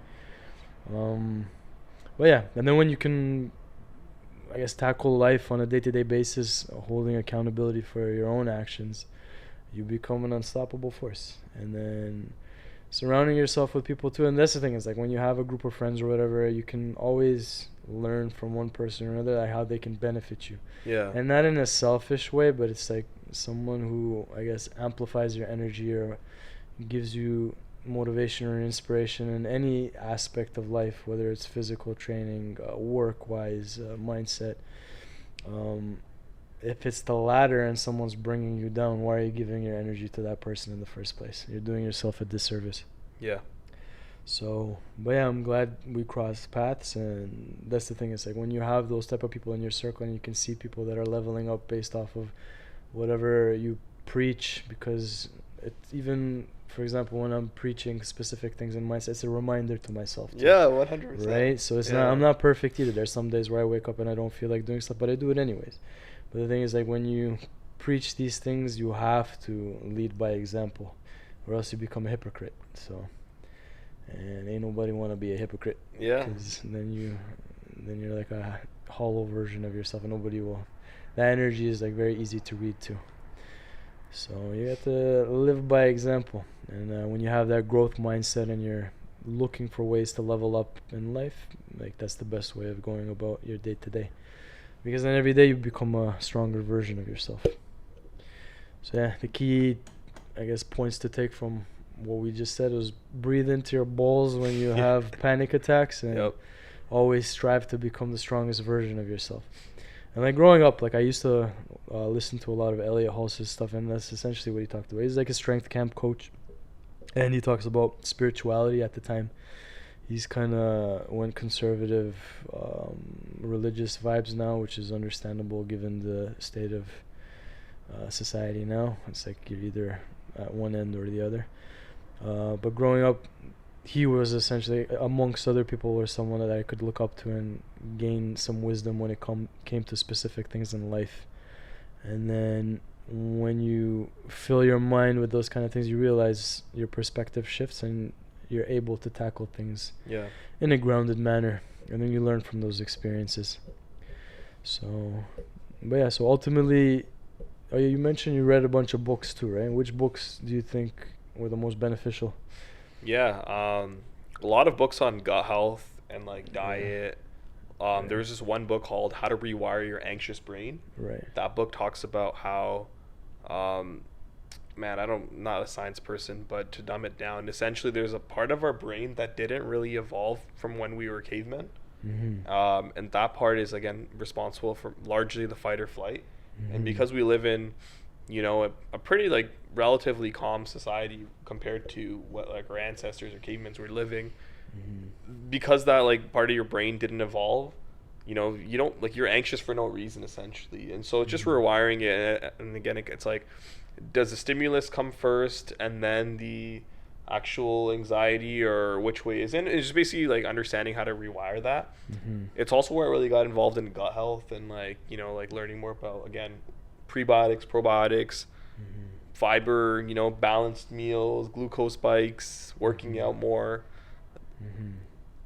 But yeah, and then when you can, I guess, tackle life on a day-to-day basis, holding accountability for your own actions, you become an unstoppable force. And then surrounding yourself with people too, and that's the thing, is like when you have a group of friends or whatever, you can always learn from one person or another, like how they can benefit you. Yeah. And not in a selfish way, but it's like someone who, I guess, amplifies your energy or gives you motivation or inspiration in any aspect of life, whether it's physical training, work-wise, mindset. If it's the latter and someone's bringing you down, why are you giving your energy to that person in the first place? You're doing yourself a disservice. Yeah. So, but yeah, I'm glad we crossed paths, and that's the thing. It's like when you have those type of people in your circle and you can see people that are leveling up based off of whatever you preach, because it even, for example, when I'm preaching specific things in mindset, it's a reminder to myself too. Yeah, 100%. Right? So it's not, I'm not perfect either. There's some days where I wake up and I don't feel like doing stuff, but I do it anyways. But the thing is, like, when you preach these things, you have to lead by example, or else you become a hypocrite. So, and ain't nobody want to be a hypocrite. Yeah. Because then you're like a hollow version of yourself, and nobody will. That energy is like very easy to read too. So you have to live by example, and when you have that growth mindset and you're looking for ways to level up in life, like that's the best way of going about your day to day. Because then every day you become a stronger version of yourself. So yeah, the key, I guess, points to take from what we just said was breathe into your balls when you have panic attacks, and always strive to become the strongest version of yourself. And like growing up, like I used to listen to a lot of Elliot Hulse's stuff, and that's essentially what he talked about. He's like a strength camp coach, and he talks about spirituality at the time. He's kind of went conservative, religious vibes now, which is understandable given the state of society now. It's like you're either at one end or the other. But growing up, he was essentially, amongst other people, was someone that I could look up to and gain some wisdom when it came to specific things in life. And then when you fill your mind with those kind of things, you realize your perspective shifts and you're able to tackle things in a grounded manner, and then you learn from those experiences. So, but yeah, so ultimately, you mentioned you read a bunch of books too, right? Which books do you think were the most beneficial? Yeah, a lot of books on gut health and like diet. There was this one book called How to Rewire Your Anxious Brain. Right. That book talks about how not a science person, but to dumb it down, essentially there's a part of our brain that didn't really evolve from when we were cavemen. And that part is, again, responsible for largely the fight or flight. And because we live in, a pretty like relatively calm society compared to what like our ancestors or cavemen were living, because that like part of your brain didn't evolve, you don't, like, you're anxious for no reason essentially. And so it's just rewiring it. And again, it's like, does the stimulus come first and then the actual anxiety, or which way is in? It's just basically like understanding how to rewire that. It's also where I really got involved in gut health and like, like learning more about, again, prebiotics, probiotics, fiber, balanced meals, glucose spikes, working out more.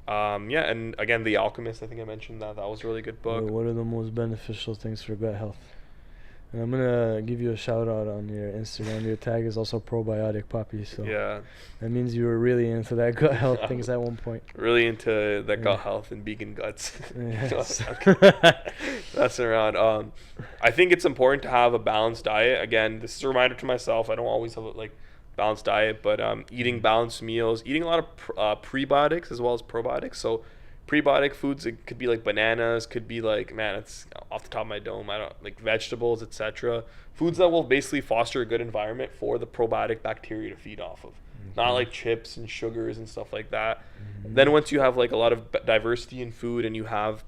Yeah, and again, The Alchemist. I think I mentioned that. That was a really good book. What are the most beneficial things for gut health? And I'm gonna give you a shout out on your Instagram. Your tag is also probiotic puppy, so Yeah, that means you were really into that gut health things at one point. really into that Yeah. gut health and vegan guts. Yes. That's around. I think it's important to have a balanced diet. Again, this is a reminder to myself. I don't always have a balanced diet, but eating balanced meals, eating a lot of prebiotics as well as probiotics. So prebiotic foods, it could be like bananas, could be like, man, it's off the top of my dome, I don't like vegetables, etc. Foods that will basically foster a good environment for the probiotic bacteria to feed off of. Not like chips and sugars and stuff like that. Then once you have like a lot of diversity in food and you have,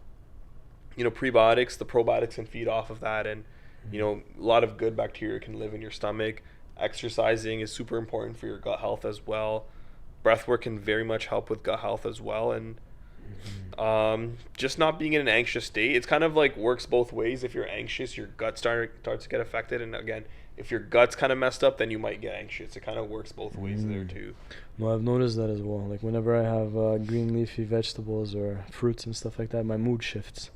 you know, prebiotics, the probiotics can feed off of that, and you know, a lot of good bacteria can live in your stomach. Exercising is super important for your gut health as well. Breath work can very much help with gut health as well, and just not being in an anxious state. It's kind of like works both ways. If you're anxious, your gut starts to get affected, and again, if your gut's kind of messed up, then you might get anxious. It kind of works both ways there too. No, I've noticed that as well. Like whenever I have green leafy vegetables or fruits and stuff like that, my mood shifts.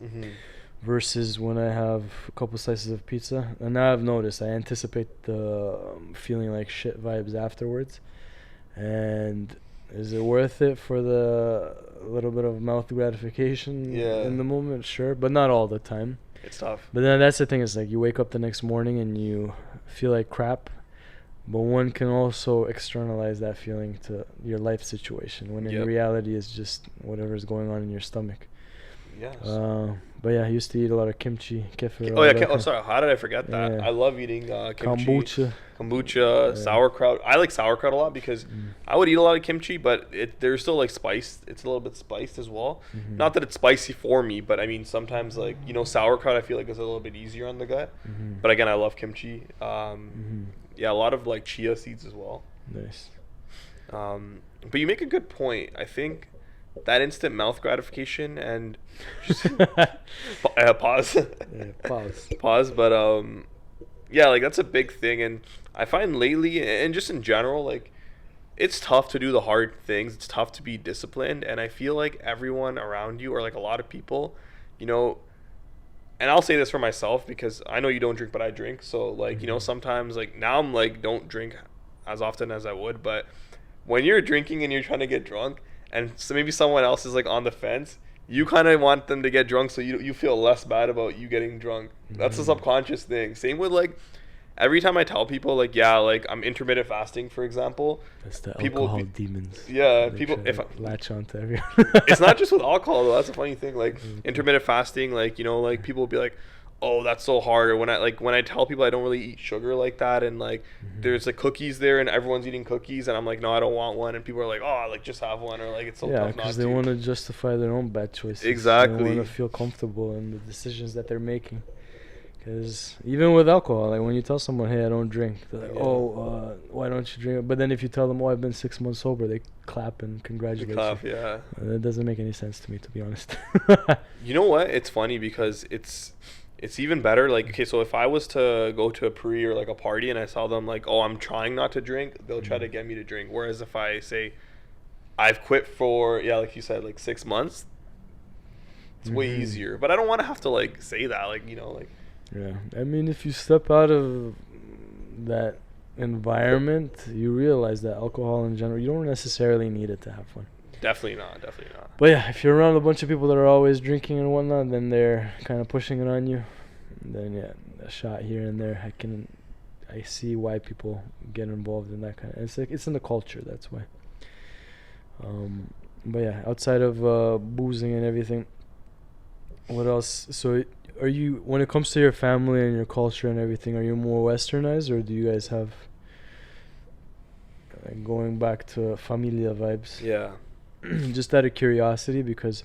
Versus when I have a couple slices of pizza, and now I've noticed I anticipate the feeling like shit vibes afterwards. And is it worth it for the little bit of mouth gratification in the moment? Sure, but not all the time. It's tough. But then that's the thing, is like you wake up the next morning and you feel like crap, but one can also externalize that feeling to your life situation, when in reality it's just whatever's going on in your stomach. Yes. But yeah, I used to eat a lot of kimchi, kefir. Oh yeah, sorry. How did I forget that? Yeah. I love eating kimchi, kombucha, sauerkraut. I like sauerkraut a lot because I would eat a lot of kimchi, but there's still like spice. It's a little bit spiced as well. Not that it's spicy for me, but I mean sometimes like, you know, sauerkraut I feel like is a little bit easier on the gut. But again, I love kimchi. Yeah, a lot of like chia seeds as well. Nice. But you make a good point. I think that instant mouth gratification and just pause. Pause. But yeah, like that's a big thing, and I find lately, and just in general, like it's tough to do the hard things. It's tough to be disciplined, and I feel like everyone around you, or like a lot of people, you know, and I'll say this for myself because I know you don't drink, but I drink. So like, you know, sometimes like now I'm like don't drink as often as I would, but when you're drinking and you're trying to get drunk, and so maybe someone else is like on the fence, you kind of want them to get drunk so you feel less bad about you getting drunk. That's a subconscious thing. Same with like every time I tell people like, yeah, like I'm intermittent fasting, for example. That's the alcohol demons. Yeah, They people try to latch onto everyone. It's not just with alcohol though. That's a funny thing. Like intermittent fasting, like, you know, like people will be like, oh, that's so hard. Or when I tell people I don't really eat sugar like that, and like there's like cookies there and everyone's eating cookies, and I'm like, no, I don't want one, and people are like, oh, like just have one, or like it's so tough not to. Because they want to justify their own bad choices. Exactly. They want to feel comfortable in the decisions that they're making. Because even with alcohol, like when you tell someone, hey, I don't drink, they're like, why don't you drink? But then if you tell them, oh, I've been 6 months sober, they clap and congratulate you. Yeah. That doesn't make any sense to me, to be honest. You know what? It's funny because it's even better. Like, okay, so if I was to go to a pre or like a party and I saw them like, oh, I'm trying not to drink, they'll try to get me to drink. Whereas if I say I've quit for, like you said, like 6 months, it's way easier. But I don't want to have to like say that, like, you know, like. Yeah, I mean, if you step out of that environment, you realize that alcohol in general, you don't necessarily need it to have fun. Definitely not. But yeah, if you're around a bunch of people that are always drinking and whatnot, then they're kind of pushing it on you. And then yeah, a shot here and there, I see why people get involved in that kind of. It's like it's in the culture, that's why. But yeah, outside of boozing and everything, what else? So are you, when it comes to your family and your culture and everything, are you more westernized, or do you guys have going back to familia vibes? Yeah. Just out of curiosity, because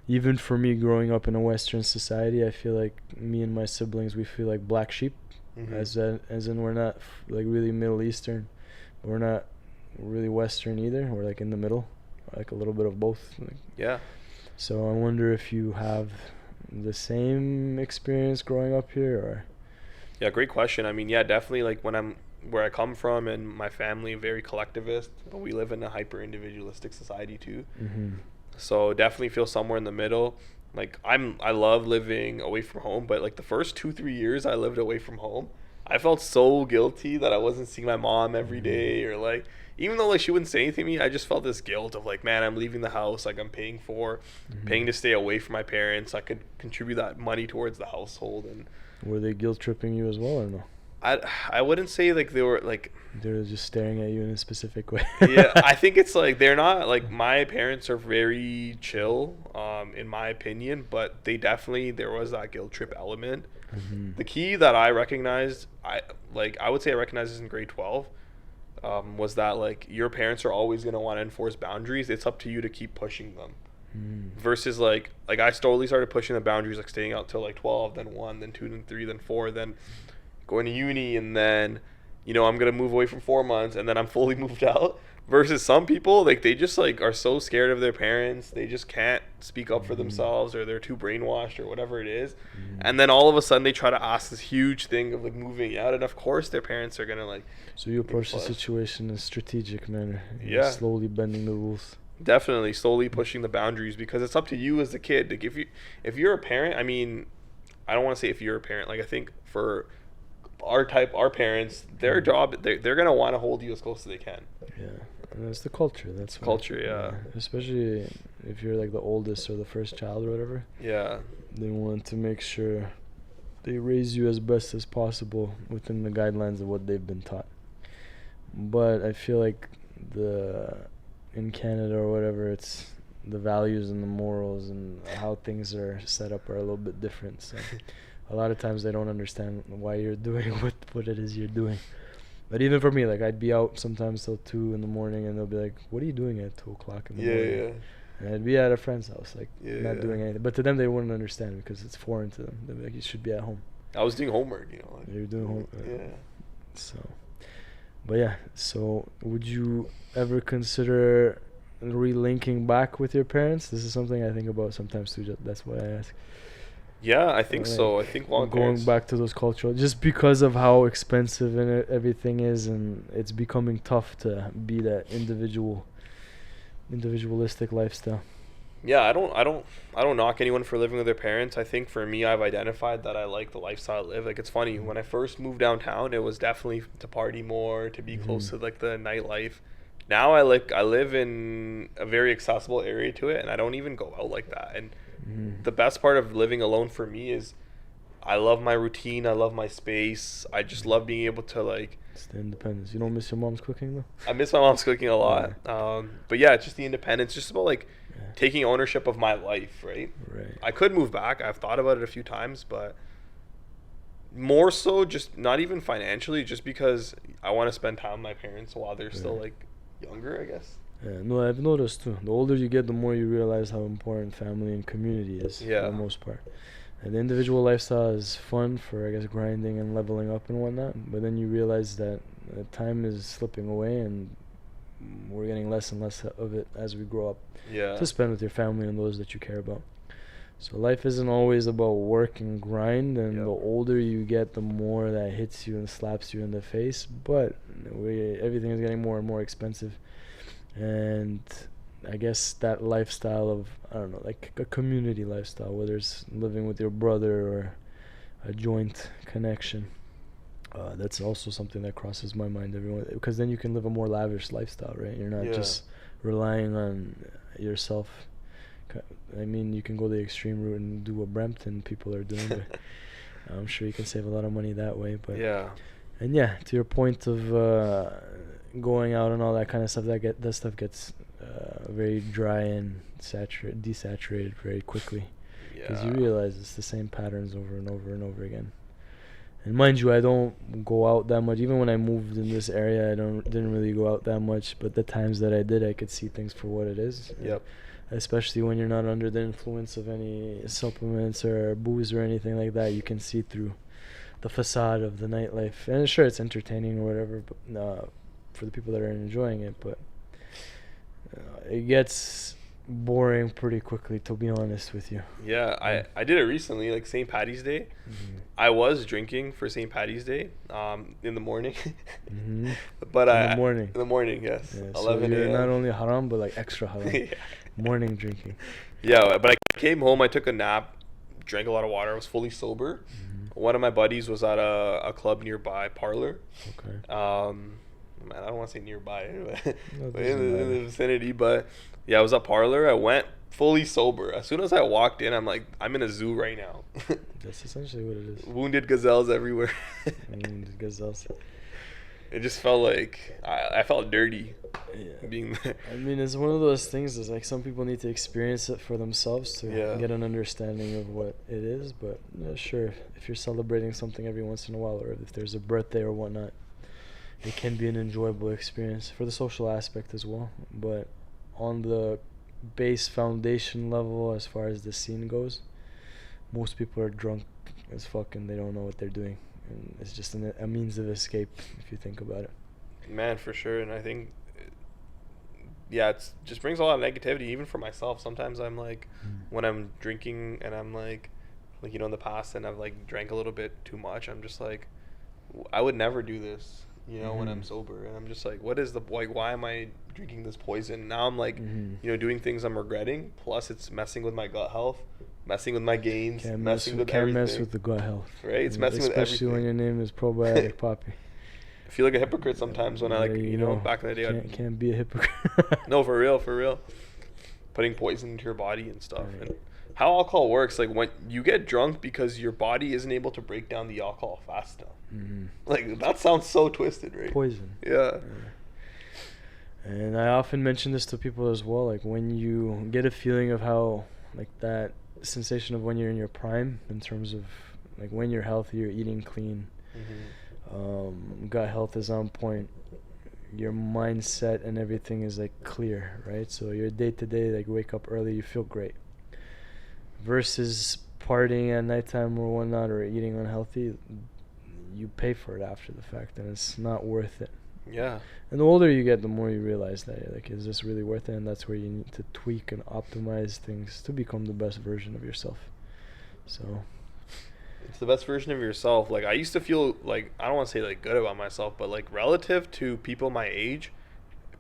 even for me growing up in a Western society, I feel like me and my siblings, we feel like black sheep, as in we're not like really Middle Eastern, we're not really Western either. We're like in the middle, like a little bit of both. Like, yeah. So I wonder if you have the same experience growing up here, or. Yeah, great question. I mean, yeah, definitely. Like where I come from and my family, very collectivist, but we live in a hyper individualistic society too. So definitely feel somewhere in the middle. Like I love living away from home, but like the first 2 3 years I lived away from home, I felt so guilty that I wasn't seeing my mom every day, or like even though like she wouldn't say anything to me, I just felt this guilt of like, man, I'm leaving the house, like I'm paying to stay away from my parents. I could contribute that money towards the household. And Were they guilt tripping you as well or no? I wouldn't say like they were like, They were just staring at you in a specific way. yeah, I think it's like they're not like, my parents are very chill, in my opinion, but there was that guilt trip element. The key that I recognized, I would say I recognized this in grade 12, was that like your parents are always going to want to enforce boundaries. It's up to you to keep pushing them. Versus like I slowly started pushing the boundaries, like staying out till like 12, then 1, then 2, then 3, then 4, then going to uni, and then I'm gonna move away for 4 months, and then I'm fully moved out. Versus some people, like they just like are so scared of their parents, they just can't speak up for themselves, or they're too brainwashed, or whatever it is. And then all of a sudden they try to ask this huge thing of like moving out, and of course their parents are gonna like. So you approach the situation in a strategic manner. Yeah. Slowly bending the rules. Definitely slowly pushing the boundaries, because it's up to you as a kid. Like if you're a parent, I mean, I don't want to say if you're a parent, like I think for our parents, their job, they're gonna want to hold you as close as they can. Yeah, and that's the culture. That's culture, yeah. Especially if you're like the oldest or the first child or whatever. Yeah. They want to make sure they raise you as best as possible within the guidelines of what they've been taught. But I feel like in Canada or whatever, it's the values and the morals and how things are set up are a little bit different. So a lot of times they don't understand why you're doing what it is you're doing. But even for me, like I'd be out sometimes till 2 in the morning, and they'll be like, "What are you doing at 2 o'clock in the morning?" Yeah. And I'd be at a friend's house, like not doing anything. But to them, they wouldn't understand because it's foreign to them. They'd be like, "You should be at home." I was doing homework, Like, you're doing homework. Yeah. So, but yeah. So, would you ever consider relinking back with your parents? This is something I think about sometimes too. That's why I ask. Yeah, I think so. I think going back to those cultural, just because of how expensive and everything is, and it's becoming tough to be that individualistic lifestyle. Yeah, I don't knock anyone for living with their parents. I think for me, I've identified that I like the lifestyle I live. Like it's funny, when I first moved downtown, it was definitely to party more, to be close to like the nightlife. Now I live in a very accessible area to it, and I don't even go out like that. And the best part of living alone for me is I love my routine. I love my space. I just love being able to like. It's the independence. You don't miss your mom's cooking though? I miss my mom's cooking a lot. Yeah. But yeah, it's just the independence. Just about like taking ownership of my life, right? Right. I could move back. I've thought about it a few times, but more so just not even financially, just because I want to spend time with my parents while they're still like younger, I guess. Yeah, no, I've noticed too. The older you get, the more you realize how important family and community is for the most part. And the individual lifestyle is fun for, I guess, grinding and leveling up and whatnot. But then you realize that time is slipping away, and we're getting less and less of it as we grow up. Yeah. To spend with your family and those that you care about. So life isn't always about work and grind, and the older you get, the more that hits you and slaps you in the face. But everything is getting more and more expensive. And I guess that lifestyle of, I don't know, like a community lifestyle, whether it's living with your brother or a joint connection, that's also something that crosses my mind because then you can live a more lavish lifestyle, right? You're not just relying on yourself. I mean, you can go the extreme route and do what Brampton people are doing, but I'm sure you can save a lot of money that way. But and to your point of going out and all that kind of stuff, that stuff gets very dry and desaturated very quickly, because you realize it's the same patterns over and over and over again. And mind you, I don't go out that much. Even when I moved in this area, I didn't really go out that much. But the times that I did, I could see things for what it is. Yep. Especially when you're not under the influence of any supplements or booze or anything like that, you can see through the facade of the nightlife. And sure, it's entertaining or whatever, but for the people that are enjoying it. But it gets boring pretty quickly, to be honest with you. I did it recently, like St. Paddy's Day. I was drinking for St. Paddy's Day in the morning. But in the morning, yes. Yeah, 11 so you're a.m. not only haram but like extra haram. Morning drinking. Yeah, but I came home, I took a nap, drank a lot of water, I was fully sober. One of my buddies was at a club nearby, Parlor. Okay. Man, I don't want to say nearby, No, it but doesn't in matter. the vicinity. But yeah, I was at Parlor. I went fully sober. As soon as I walked in, I'm like, I'm in a zoo right now. That's essentially what it is. Wounded gazelles everywhere. And gazelles. It just felt like I felt dirty Yeah. being there. I mean, it's one of those things. Is like some people need to experience it for themselves to Yeah. get an understanding of what it is. But sure, if you're celebrating something every once in a while, or if there's a birthday or whatnot, it can be an enjoyable experience for the social aspect as well. But on the base foundation level, as far as the scene goes, most people are drunk as fuck and they don't know what they're doing. And it's just a means of escape if you think about it. Man, for sure. And I think, yeah, it's just brings a lot of negativity, even for myself. Sometimes I'm like, when I'm drinking and I'm like, you know, in the past, and I've like drank a little bit too much, I'm just like, I would never do this, you know, when I'm sober. And I'm just like, what is the, like, why am I drinking this poison? Now I'm like, you know, doing things I'm regretting. Plus, it's messing with my gut health, messing with my gains, messing with everything. Can't mess with the gut health. Right? It's messing with everything. Especially when your name is Probiotic Poppy. I feel like a hypocrite sometimes when I, like, you know, back in the day. Can't be a hypocrite. No, for real, for real. Putting poison into your body and stuff. Right. And how alcohol works, like, when you get drunk because your body isn't able to break down the alcohol fast enough. Like, that sounds so twisted, right? Poison. Yeah. And I often mention this to people as well, like when you get a feeling of how, like, that sensation of when you're in your prime, in terms of like when you're healthy, you're eating clean, gut health is on point, your mindset and everything is like clear, right? So your day to day, like wake up early, you feel great, versus partying at nighttime or whatnot, or eating unhealthy, you pay for it after the fact, and it's not worth it. Yeah. And the older you get, the more you realize that, you're like, is this really worth it? And that's where you need to tweak and optimize things to become the best version of yourself. So It's the best version of yourself. Like, I used to feel like, I don't want to say like good about myself, but like relative to people my age,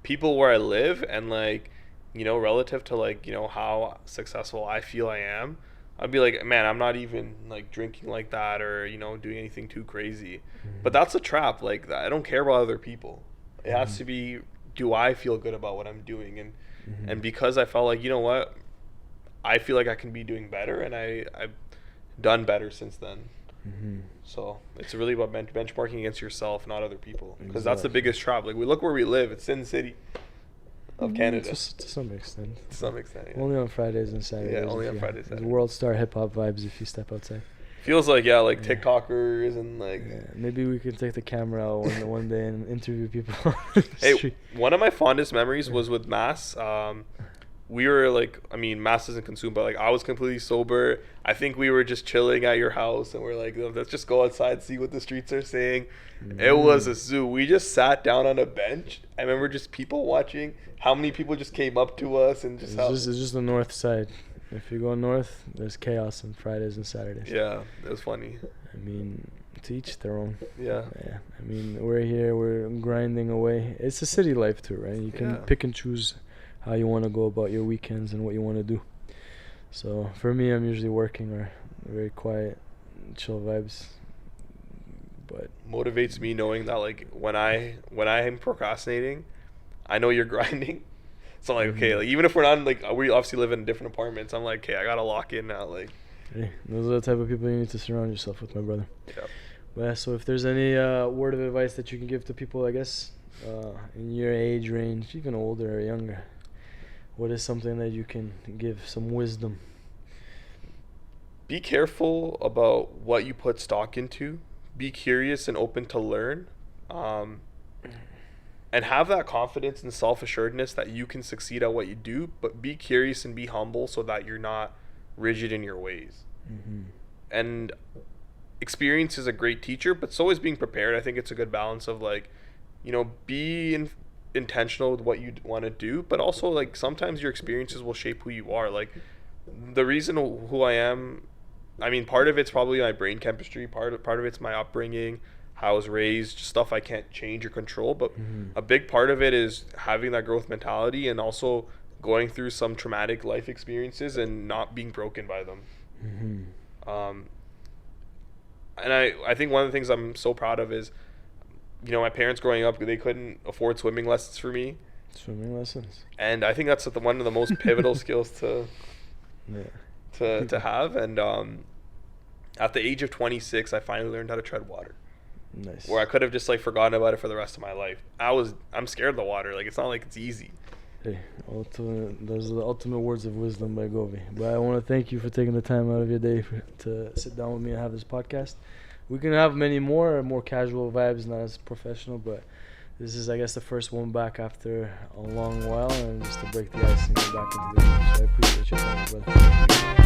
people where I live, and like, you know, relative to like, you know, how successful I feel I am, I'd be like, man, I'm not even like drinking like that, or, you know, doing anything too crazy. But that's a trap. Like, I don't care about other people. It has to be, do I feel good about what I'm doing? And because I felt like, you know what, I feel like I can be doing better, and I've done better since then. So it's really about benchmarking against yourself, not other people, because that's the biggest trap. Like, we look where we live. It's Sin City of Canada. To some extent. To some extent, yeah. Only on Fridays and Saturdays. Yeah, only on Fridays and There's Saturdays. world star hip hop vibes if you step outside. Feels like, yeah, like TikTokers and like. Yeah, maybe we can take the camera out one day and interview people on the Hey, street. one of my fondest memories was with Mass. We were like, I mean, Mass doesn't consume, but like I was completely sober. I think we were just chilling at your house, and we're like, let's just go outside, see what the streets are saying. It was a zoo. We just sat down on a bench. I remember just people watching. How many people just came up to us and just It's just the north side. If you go north, there's chaos on Fridays and Saturdays. Yeah, it was funny. I mean, to each their own. Yeah. Yeah. I mean, we're here, we're grinding away. It's a city life too, right? You can pick and choose how you want to go about your weekends and what you want to do. So for me, I'm usually working or very quiet, chill vibes. But Motivates me knowing that like when I am procrastinating, I know you're grinding. So I'm like, okay, like even if we're not like, we obviously live in different apartments, I'm like, okay, I gotta lock in now. Like, hey, those are the type of people you need to surround yourself with, my brother. yeah. Yeah, so if there's any word of advice that you can give to people, I guess, in your age range, even older or younger, what is something that you can give some wisdom? Be careful about what you put stock into. Be curious and open to learn. And have that confidence and self-assuredness that you can succeed at what you do, but be curious and be humble so that you're not rigid in your ways. And experience is a great teacher, but so is being prepared. I think it's a good balance of like, you know, be intentional with what you want to do, but also like sometimes your experiences will shape who you are. Like the reason who I am, I mean, part of it's probably my brain chemistry, part of it's my upbringing, how I was raised, stuff I can't change or control, but a big part of it is having that growth mentality and also going through some traumatic life experiences and not being broken by them. And I think one of the things I'm so proud of is, my parents growing up, they couldn't afford swimming lessons for me. Swimming lessons. And I think that's one of the most pivotal skills to have. And at the age of 26, I finally learned how to tread water. Nice. Where I could have just like forgotten about it for the rest of my life. I'm scared of the water. Like, it's not like it's easy. Hey, those are the ultimate words of wisdom by Govi. But I want to thank you for taking the time out of your day to sit down with me and have this podcast. We can have many more casual vibes, not as professional, but this is, I guess, the first one back after a long while, and just to break the ice and get back into the game. So I appreciate your time, brother.